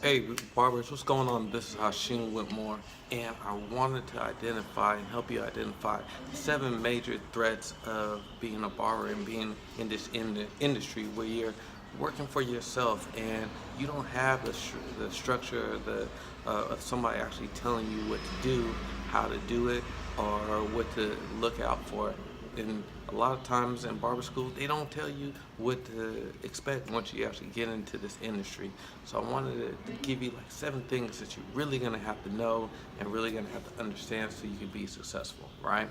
Hey, Barbers, what's going on? This is Hashim Whitmore, and I wanted to identify and help you identify 7 major threats of being a barber and being in the industry where you're working for yourself and you don't have the structure of somebody actually telling you what to do, how to do it, or what to look out for. And a lot of times in barber school, they don't tell you what to expect once you actually get into this industry. So I wanted to give you like 7 things that you're really gonna have to know and really gonna have to understand so you can be successful, right?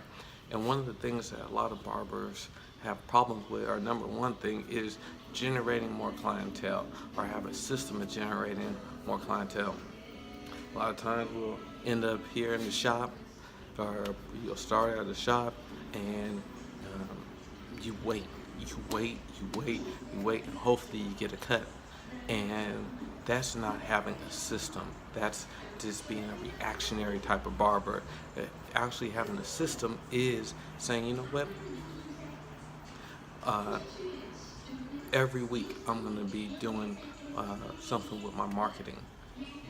And one of the things that a lot of barbers have problems with, or number one thing, is generating more clientele or have a system of generating more clientele. A lot of times we'll end up here in the shop, or you'll start at the shop and you wait, you wait, and hopefully you get a cut. And that's not having a system. That's just being a reactionary type of barber. Actually, having a system is saying, you know what, uh, every week I'm going to be doing something with my marketing,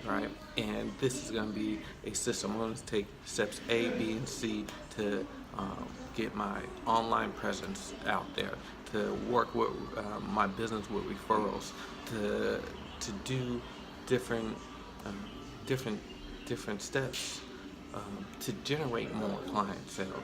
right? And this is going to be a system. I'm going to take steps A, B, and C to get my online presence out there, to work with my business with referrals, to do different um, different different steps to generate more clientele.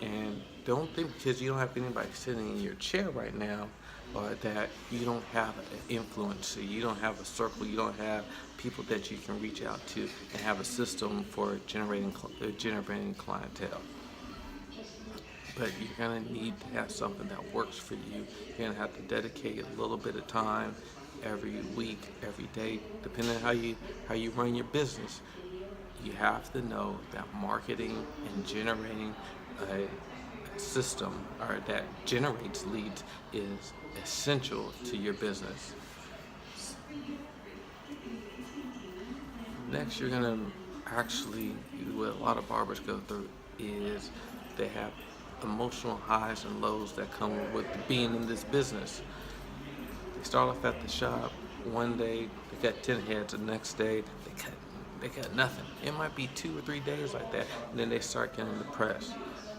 And don't think because you don't have anybody sitting in your chair right now, or that you don't have an influence, you don't have a circle, you don't have people that you can reach out to and have a system for generating clientele. But you're gonna need to have something that works for you. You're gonna have to dedicate a little bit of time every week, every day, depending on how you run your business. You have to know that marketing and generating a system or that generates leads is essential to your business. Next, you're gonna actually, what a lot of barbers go through is they have emotional highs and lows that come with being in this business. They start off at the shop one day, they got 10 heads, the next day they got nothing. It might be 2 or 3 days like that, and then they start getting depressed.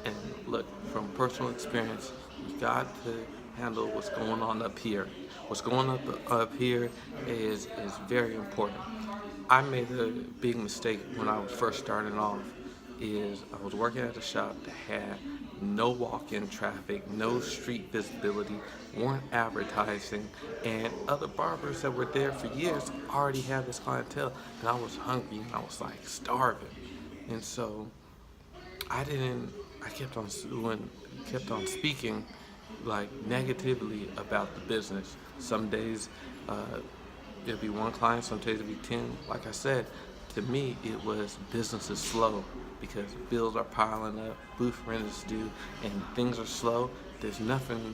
And look, from personal experience, you got to handle what's going on up here. What's going up here is very important. I made a big mistake when I was first starting off. Is I was working at a shop that had no walk-in traffic, no street visibility, weren't advertising, and other barbers that were there for years already had this clientele, and I was hungry and I was like starving. And so I kept on speaking like negatively about the business. Some days it'll be one client, some days it'll be 10. Like I said, to me it was business is slow because bills are piling up, booth rent is due, and things are slow. There's nothing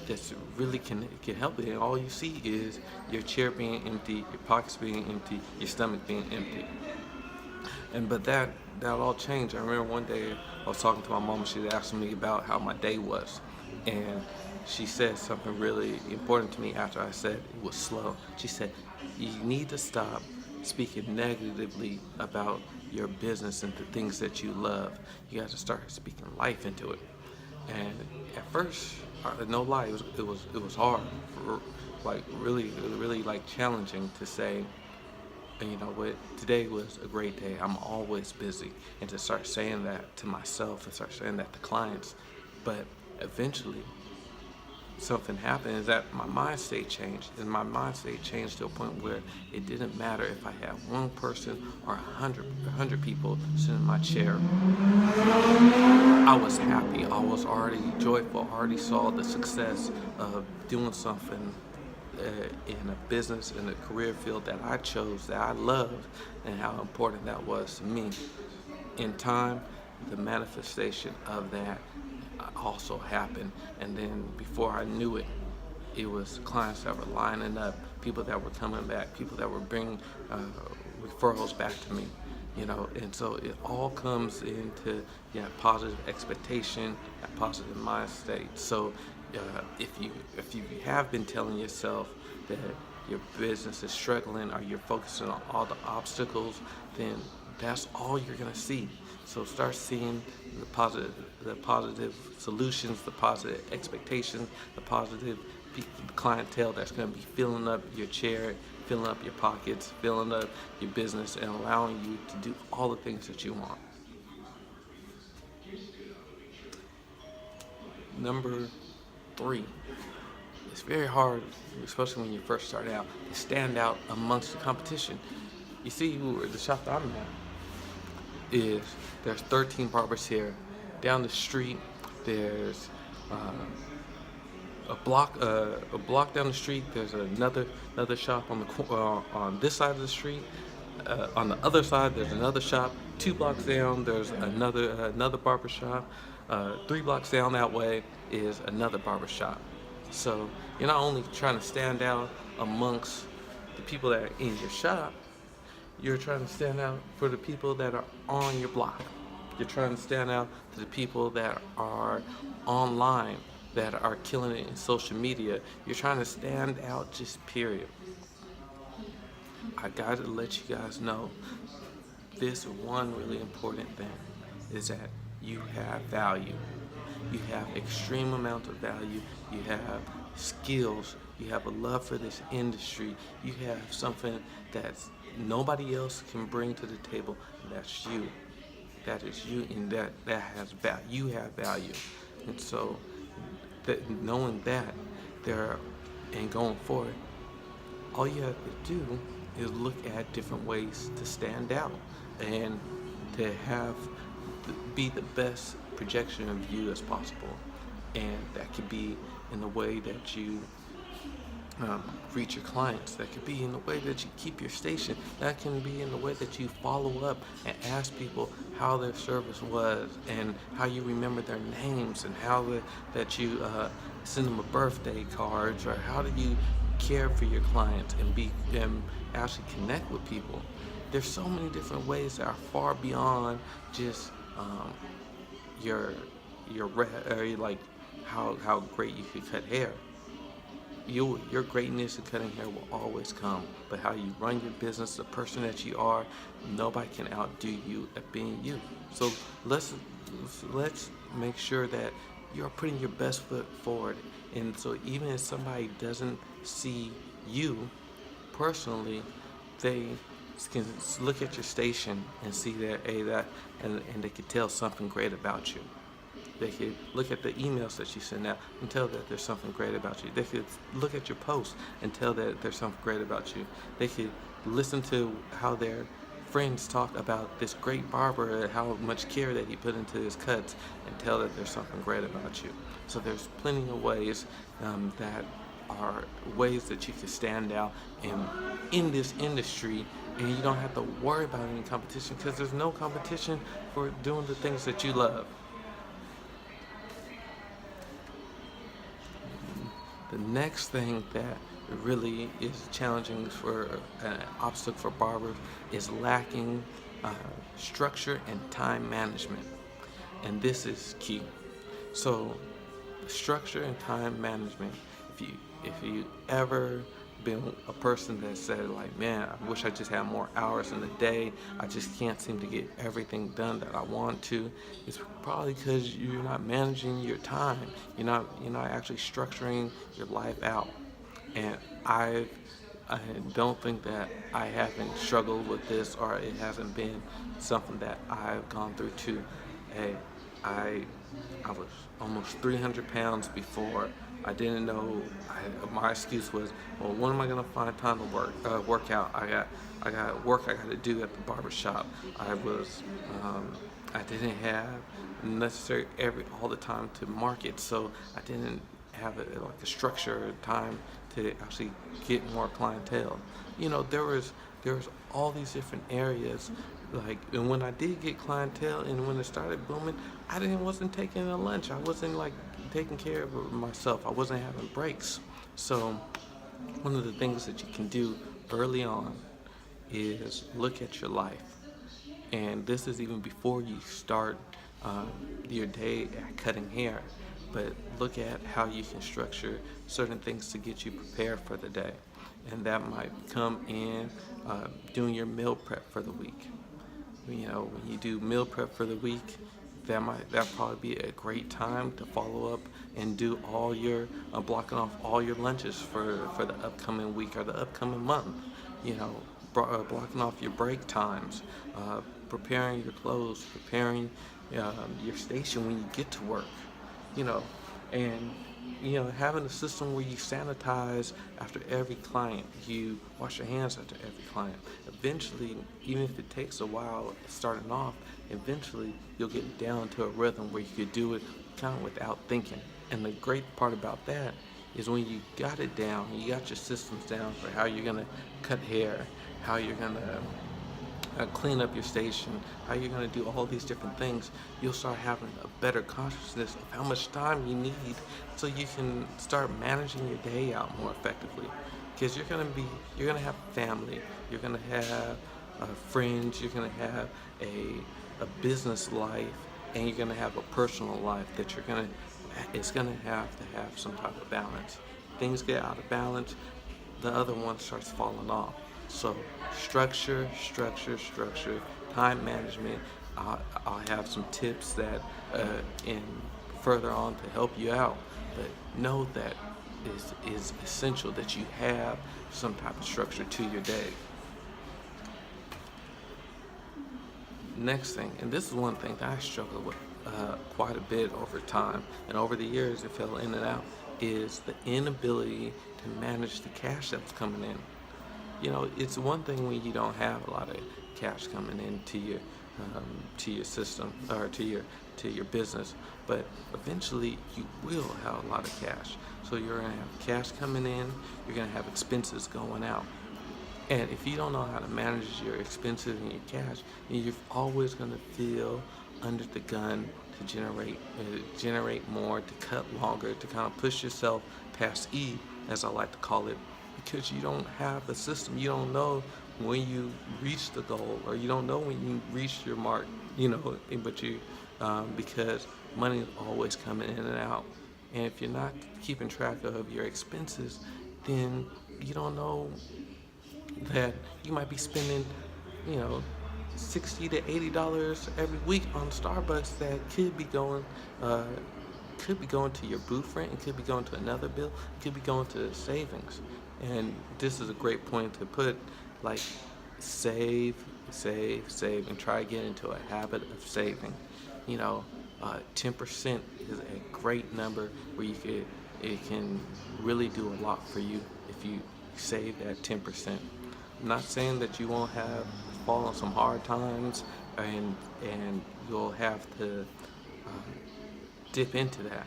that's really can help it. And all you see is your chair being empty, your pockets being empty, your stomach being empty. But that all changed. I remember one day I was talking to my mom and she was asking me about how my day was. And she said something really important to me after I said it was slow. She said, you need to stop speaking negatively about your business and the things that you love. You got to start speaking life into it. And at first, no lie, it was hard, like really like challenging to say, and you know what, today was a great day. I'm always busy, and to start saying that to myself and start saying that to clients. But eventually, something happened is that my mind state changed, and my mind state changed to a point where it didn't matter if I had one person or a hundred people sitting in my chair. I was happy. I was already joyful. I already saw the success of doing something in a business, in a career field that I chose, that I loved, and how important that was to me. In time, the manifestation of that also happened, and then before I knew it, it was clients that were lining up, people that were coming back, people that were bringing referrals back to me. And so it all comes into positive expectation, a positive mind state. So if you have been telling yourself that your business is struggling or you're focusing on all the obstacles, then that's all you're gonna see. So start seeing the positive solutions, the positive expectations, the positive clientele that's gonna be filling up your chair, filling up your pockets, filling up your business, and allowing you to do all the things that you want. Number three, it's very hard, especially when you first start out, to stand out amongst the competition. You see, the shop that I'm at is there's 13 barbers here. Down the street, there's a block down the street. There's another shop on this side of the street. On the other side, there's another shop. 2 blocks down, there's another barber shop. 3 blocks down that way is another barber shop. So you're not only trying to stand out amongst the people that are in your shop, you're trying to stand out for the people that are on your block. You're trying to stand out to the people that are online, that are killing it in social media. You're trying to stand out, just period. I gotta let you guys know this one really important thing is that you have value. You have extreme amount of value. You have skills. You have a love for this industry. You have something that nobody else can bring to the table. That's you. That is you, and that has value. You have value, and so knowing that there and going forward, all you have to do is look at different ways to stand out and to be the best projection of you as possible. And that could be in the way that you reach your clients. That could be in the way that you keep your station. That can be in the way that you follow up and ask people how their service was and how you remember their names and how that you send them a birthday cards, or how do you care for your clients and actually connect with people. There's so many different ways that are far beyond just your like how great you could cut hair. Your greatness in cutting hair will always come, but how you run your business, the person that you are, nobody can outdo you at being you. So let's make sure that you're putting your best foot forward. And so even if somebody doesn't see you personally, they can look at your station and see that and they can tell something great about you. They could look at the emails that you send out and tell that there's something great about you. They could look at your posts and tell that there's something great about you. They could listen to how their friends talk about this great barber and how much care that he put into his cuts and tell that there's something great about you. So there's plenty of ways that are ways that you can stand out in this industry, and you don't have to worry about any competition, because there's no competition for doing the things that you love. The next thing that really is challenging for an obstacle for barbers is lacking structure and time management, and this is key. So structure and time management, if you ever been a person that said like, man, I wish I just had more hours in the day, I just can't seem to get everything done that I want to, it's probably because you're not managing your time. You're not actually structuring your life out. And I don't think that I haven't struggled with this, or it hasn't been something that I've gone through too. Hey, I was almost 300 pounds before. I didn't know. My excuse was, well, when am I gonna find time to work out? I got work I got to do at the barber shop. I didn't have necessary all the time to market, so I didn't have a structure or time to actually get more clientele. There was all these different areas. And when I did get clientele and when it started booming, wasn't taking a lunch. I wasn't taking care of myself. I wasn't having breaks. So one of the things that you can do early on is look at your life. And this is even before you start your day at cutting hair. But look at how you can structure certain things to get you prepared for the day. and that might come in doing your meal prep for the week. When you do meal prep for the week, that probably be a great time to follow up and do all your blocking off all your lunches for the upcoming week or the upcoming month. You know, blocking off your break times, preparing your clothes, preparing your station when you get to work. You know, and having a system where you sanitize after every client, you wash your hands after every client. Eventually, even if it takes a while starting off, eventually you'll get down to a rhythm where you could do it kind of without thinking. And the great part about that is when you got it down, you got your systems down for how you're gonna cut hair, how you're gonna clean up your station, how you're going to do all these different things, you'll start having a better consciousness of how much time you need so you can start managing your day out more effectively. Because you're going to have family, you're going to have friends, you're going to have a business life, and you're going to have a personal life that it's going to have some type of balance. Things get out of balance, the other one starts falling off. So structure, time management. I'll have some tips that in further on to help you out, but know that is essential that you have some type of structure to your day. Next thing, and this is one thing that I struggle with quite a bit over time, and over the years it fell in and out, is the inability to manage the cash that's coming in. It's one thing when you don't have a lot of cash coming into your system or to your business, but eventually you will have a lot of cash. So you're gonna have cash coming in, you're gonna have expenses going out, and if you don't know how to manage your expenses and your cash, then you're always gonna feel under the gun to generate more, to cut longer, to kind of push yourself past E, as I like to call it, because you don't have the system. You don't know when you reach the goal, or you don't know when you reach your mark, because money is always coming in and out. And if you're not keeping track of your expenses, then you don't know that you might be spending, $60 to $80 every week on Starbucks that could be going to your booth rent, it could be going to another bill, it could be going to savings. And this is a great point to put, like, save, and try to get into a habit of saving. 10% is a great number where it can really do a lot for you if you save that 10%. I'm not saying that you won't fall on some hard times and you'll have to dip into that,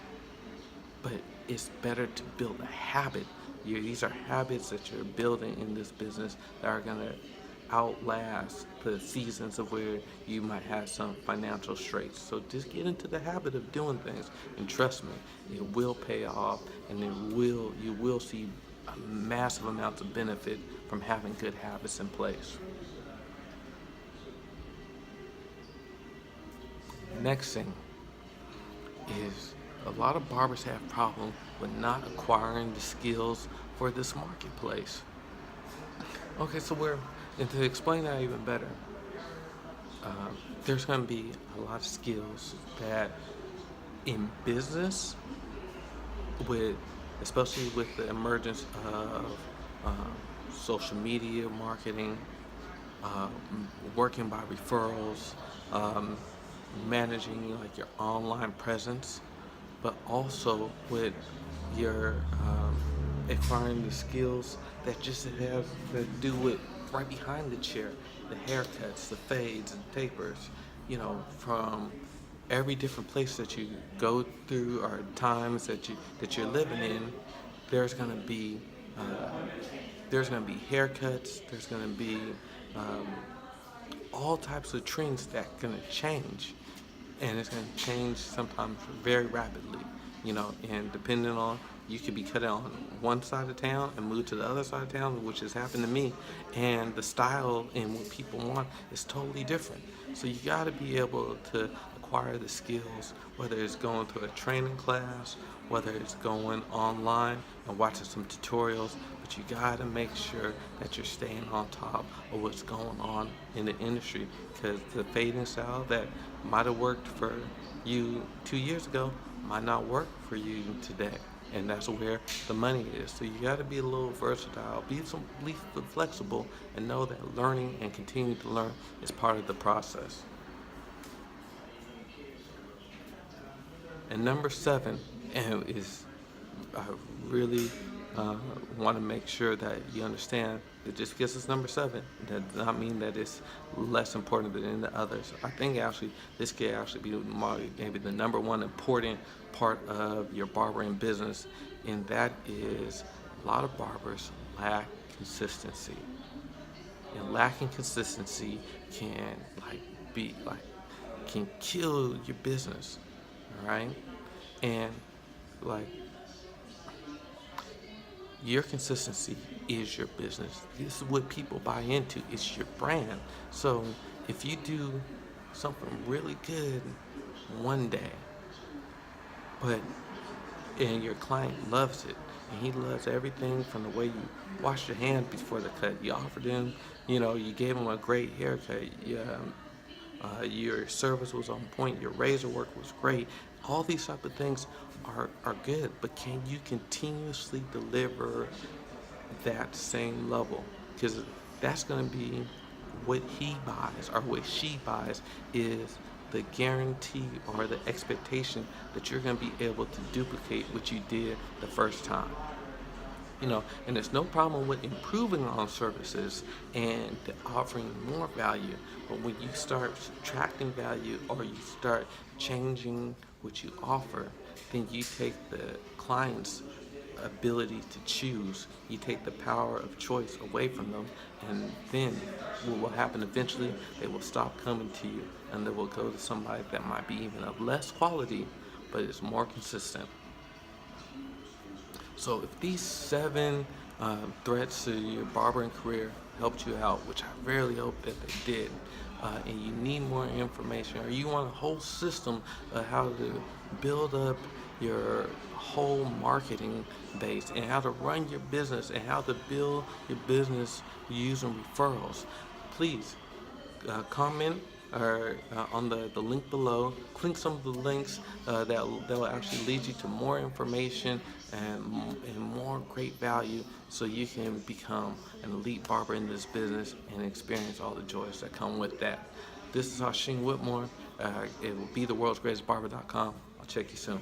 but it's better to build a habit. These are habits that you're building in this business that are going to outlast the seasons of where you might have some financial straits. So just get into the habit of doing things, and trust me, it will pay off, and you will see massive amounts of benefit from having good habits in place. Next thing is, a lot of barbers have problems with not acquiring the skills for this marketplace. Okay, and to explain that even better, there's going to be a lot of skills that in business, especially with the emergence of social media marketing, working by referrals, managing like your online presence, but also with your acquiring the skills that just have to do with right behind the chair, the haircuts, the fades and tapers, from every different place that you go through or times that you're living in. There's gonna be haircuts. There's gonna be all types of trends that gonna change, and it's gonna change sometimes very rapidly. And depending on, you could be cut on one side of town and move to the other side of town, which has happened to me, and the style and what people want is totally different. So you got to be able to acquire the skills, whether it's going to a training class, whether it's going online and watching some tutorials, but you gotta make sure that you're staying on top of what's going on in the industry, because the fading style that might have worked for you 2 years ago might not work for you today. And that's where the money is. So you got to be a little versatile, be flexible, and know that learning and continuing to learn is part of the process. And number seven, and is I really want to make sure that you understand that just because it's number seven, that does not mean that it's less important than the others. I think actually this could actually be maybe the number one important part of your barbering business, and that is a lot of barbers lack consistency. And lacking consistency can be like can kill your business, all right? And like your consistency is your business. This is what people buy into. It's your brand. So if you do something really good one day, but and your client loves it, and he loves everything from the way you wash your hands before the cut, you offered him, you gave him a great haircut, your service was on point, your razor work was great. All these type of things are good, but can you continuously deliver that same level? Because that's going to be what he buys or what she buys, is the guarantee or the expectation that you're going to be able to duplicate what you did the first time. And there's no problem with improving on services and offering more value. But when you start subtracting value or you start changing what you offer, then you take the client's ability to choose. You take the power of choice away from them, and then what will happen eventually, they will stop coming to you and they will go to somebody that might be even of less quality, but is more consistent. So if these seven threats to your barbering career helped you out, which I really hope that they did, and you need more information, or you want a whole system of how to build up your whole marketing base and how to run your business and how to build your business using referrals, please comment or on the link below. Click some of the links that will actually lead you to more information and more great value, so you can become an elite barber in this business and experience all the joys that come with that. This is Hashim Whitmore. It will be the world's greatest barber.com. I'll check you soon.